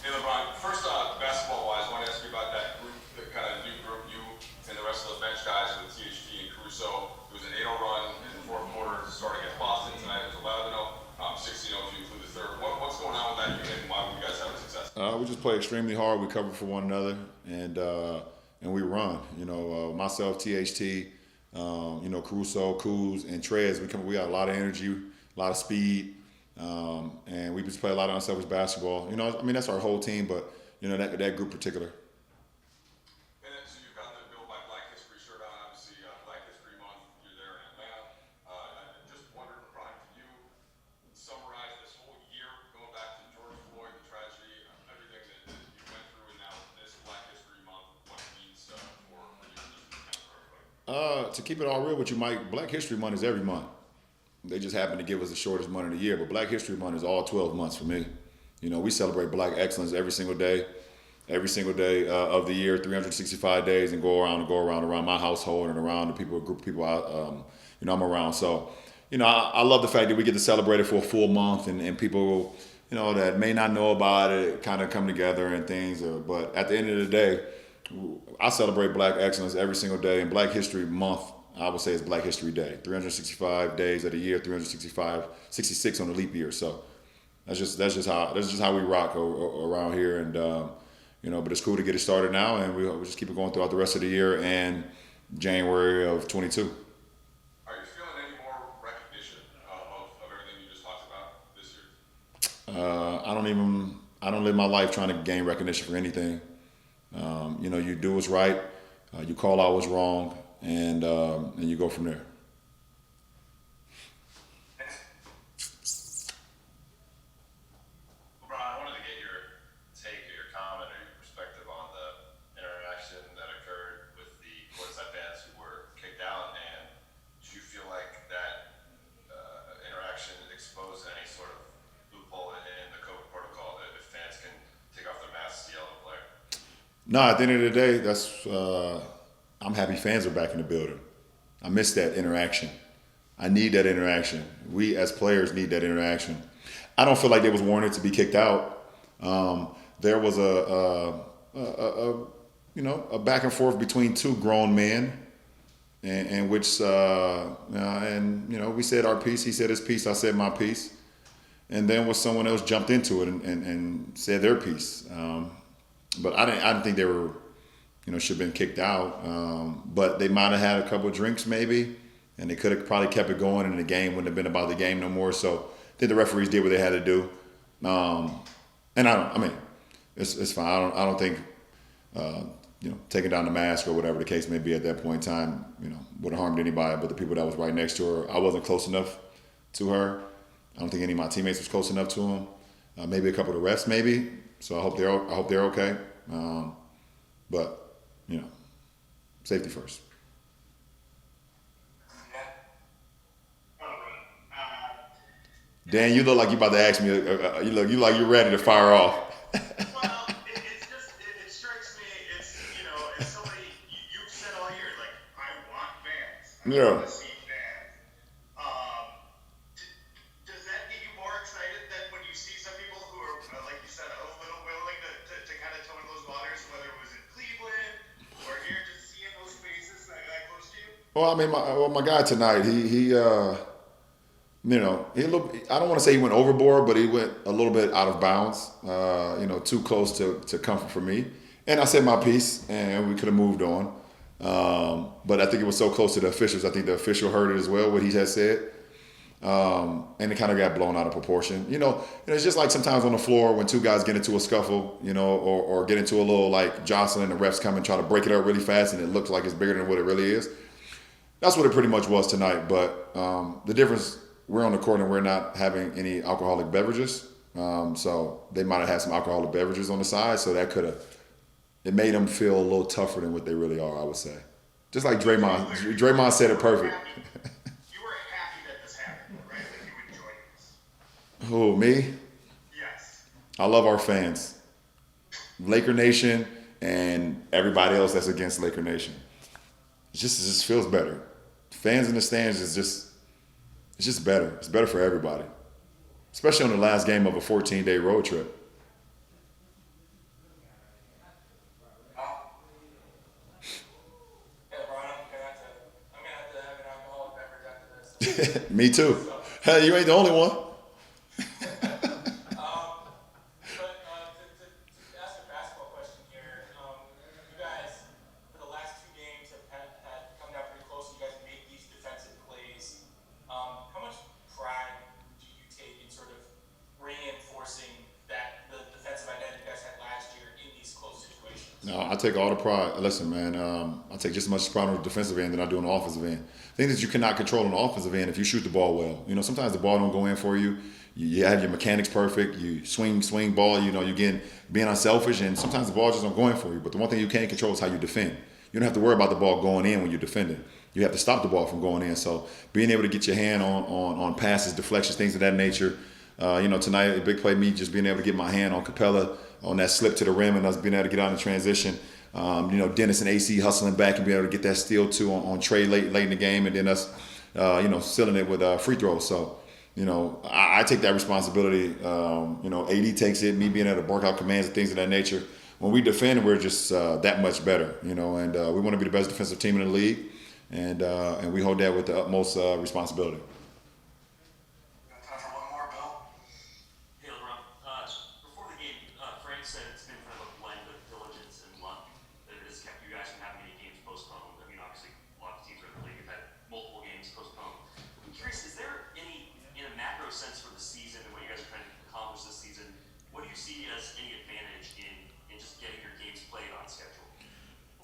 Hey LeBron, first basketball-wise, I want to ask you about that group, the kind of new group, you and the rest of the bench guys with THT and Caruso. It was an 8-0 run in the fourth quarter, starting against Boston tonight. It was 11-0, 16-0 if you include the third. What's going on with that unit, and why were you guys having success? We just play extremely hard. We cover for one another, and we run. Myself, THT, Caruso, Kuz, and Trez. We got a lot of energy, a lot of speed, and we just play a lot of unselfish basketball. That's our whole team, but that group particular. And then, so you've got the Built by Black History shirt on, obviously Black History Month. You're there in Atlanta. I just wondered, Brian, can you summarize this whole year, going back to George Floyd, the tragedy, everything that you went through, and now this Black History Month, what it means for you, just kind of for everybody? To keep it all real with you, Mike, Black History Month is every month. They just happen to give us the shortest month of the year, but Black History Month is all 12 months for me. We celebrate Black excellence every single day of the year, 365 days, and go around my household and around the people, group of people I'm around. So, I love the fact that we get to celebrate it for a full month, and people, that may not know about it, kind of come together and things. But at the end of the day, I celebrate Black excellence every single day, and Black History Month, I would say, is Black History Day. 365 days of the year, 66 on the leap year. So that's just how we rock around here, and but it's cool to get it started now, and we'll just keep it going throughout the rest of the year and January of 22. Are you feeling any more recognition of everything you just talked about this year? I don't live my life trying to gain recognition for anything. You do what's right, you call out what's wrong, and you go from there. LeBron, I wanted to get your take or your comment or your perspective on the interaction that occurred with the courtside fans who were kicked out, and do you feel like that interaction exposed any sort of loophole in the COVID protocol that if fans can take off their masks to yell at a player? No, at the end of the day, I'm happy fans are back in the building. I miss that interaction. I need that interaction. We as players need that interaction. I don't feel like they was warranted to be kicked out. There was a back and forth between two grown men, in which we said our piece. He said his piece. I said my piece, and then was someone else jumped into it and said their piece. But I didn't think they were, should have been kicked out. But they might have had a couple of drinks maybe, and they could have probably kept it going, and the game wouldn't have been about the game no more. So I think the referees did what they had to do. It's fine. I don't think, taking down the mask or whatever the case may be at that point in time, would have harmed anybody but the people that was right next to her. I wasn't close enough to her. I don't think any of my teammates was close enough to him. Maybe a couple of the refs, maybe. So I hope they're okay. But safety first. Dan, you look like you about to ask me. You look like you're ready to fire off. Well, it strikes me. It's somebody you've said all year, like, I want fans. I want to see fans. Does that get you more excited than when you see some people who are, like you said, a little willing to kind of toe in those waters, whether it was in Cleveland or here, just seeing those faces that close to you? Well, my guy tonight, I don't want to say he went overboard, but he went a little bit out of bounds, too close to comfort for me. And I said my piece, and we could have moved on. But I think it was so close to the officials. I think the official heard it as well, what he had said. And it kind of got blown out of proportion. It's just like sometimes on the floor when two guys get into a scuffle, or get into a little like jostling, the refs come and try to break it up really fast, and it looks like it's bigger than what it really is. That's what it pretty much was tonight. But the difference, we're on the court and we're not having any alcoholic beverages. So they might have had some alcoholic beverages on the side, so it made them feel a little tougher than what they really are, I would say. Just like Draymond. Draymond said it perfect. You were happy that this happened, right? Like you enjoyed this. Who, me? Yes. I love our fans. Laker Nation and everybody else that's against Laker Nation. It just feels better. Fans in the stands it's just better. It's better for everybody. Especially on the last game of a 14-day road trip. Me too. Hey, you ain't the only one. To ask a basketball question here, you guys, for the last two games, had come down pretty close. You guys make these defensive plays. How much pride do you take in sort of reinforcing the defensive identity you guys had last year in these close situations? No, I take all the pride. Listen, man, I take just as much pride on the defensive end than I do on the offensive end. Things that you cannot control on the offensive end if you shoot the ball well. Sometimes the ball don't go in for you. You have your mechanics perfect. You swing ball. You're being unselfish, and sometimes the ball just don't go in for you. But the one thing you can't control is how you defend. You don't have to worry about the ball going in when you're defending. You have to stop the ball from going in. So being able to get your hand on passes, deflections, things of that nature. Tonight a big play, me just being able to get my hand on Capella on that slip to the rim and us being able to get out in transition. Dennis and AC hustling back and being able to get that steal too on Trey late in the game, and then us, sealing it with free throws. So, I take that responsibility. AD takes it. Me being able to work out commands and things of that nature. When we defend, we're just that much better. And we want to be the best defensive team in the league, and we hold that with the utmost responsibility. Time for one more, Bill. Hey, LeBron. Before the game, Frank said it's been kind of a blend of diligence and luck that has kept you guys from having any games postponed. I mean, obviously, a lot of teams around the league have had multiple games postponed. I'm curious, is there any, in a macro sense for the season and what you guys are trying to accomplish this season, what do you see as any advantage in just getting your games played on schedule?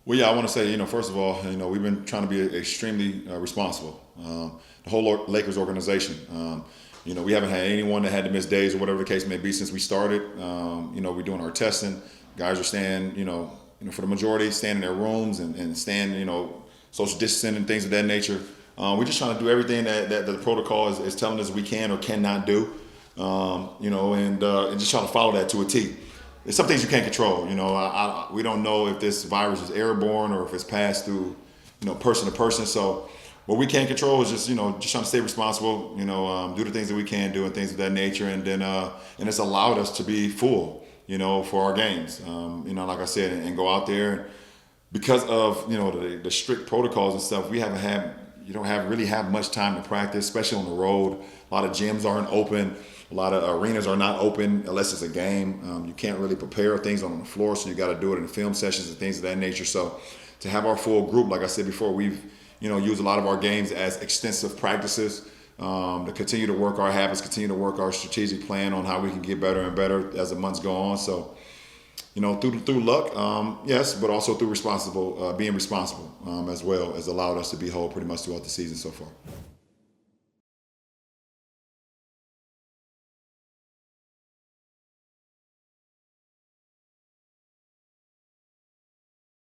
Well, yeah, I want to say, first of all, we've been trying to be extremely responsible. The whole Lakers organization. We haven't had anyone that had to miss days or whatever the case may be since we started. We're doing our testing. Guys are staying, for the majority, staying in their rooms and staying, social distancing and things of that nature. We're just trying to do everything that the protocol is telling us we can or cannot do, and just trying to follow that to a T. There's some things you can't control. We don't know if this virus is airborne or if it's passed through, person to person. So what we can't control is just trying to stay responsible, do the things that we can do and things of that nature. And then, and it's allowed us to be full, for our games, like I said, and go out there. Because of, the strict protocols and stuff, you don't really have much time to practice, especially on the road. A lot of gyms aren't open. A lot of arenas are not open unless it's a game. You can't really prepare things on the floor, so you got to do it in film sessions and things of that nature. So to have our full group, like I said before, we've used a lot of our games as extensive practices to continue to work our habits, continue to work our strategic plan on how we can get better and better as the months go on. So, through luck, yes, but also through being responsible as well, has allowed us to be whole pretty much throughout the season so far.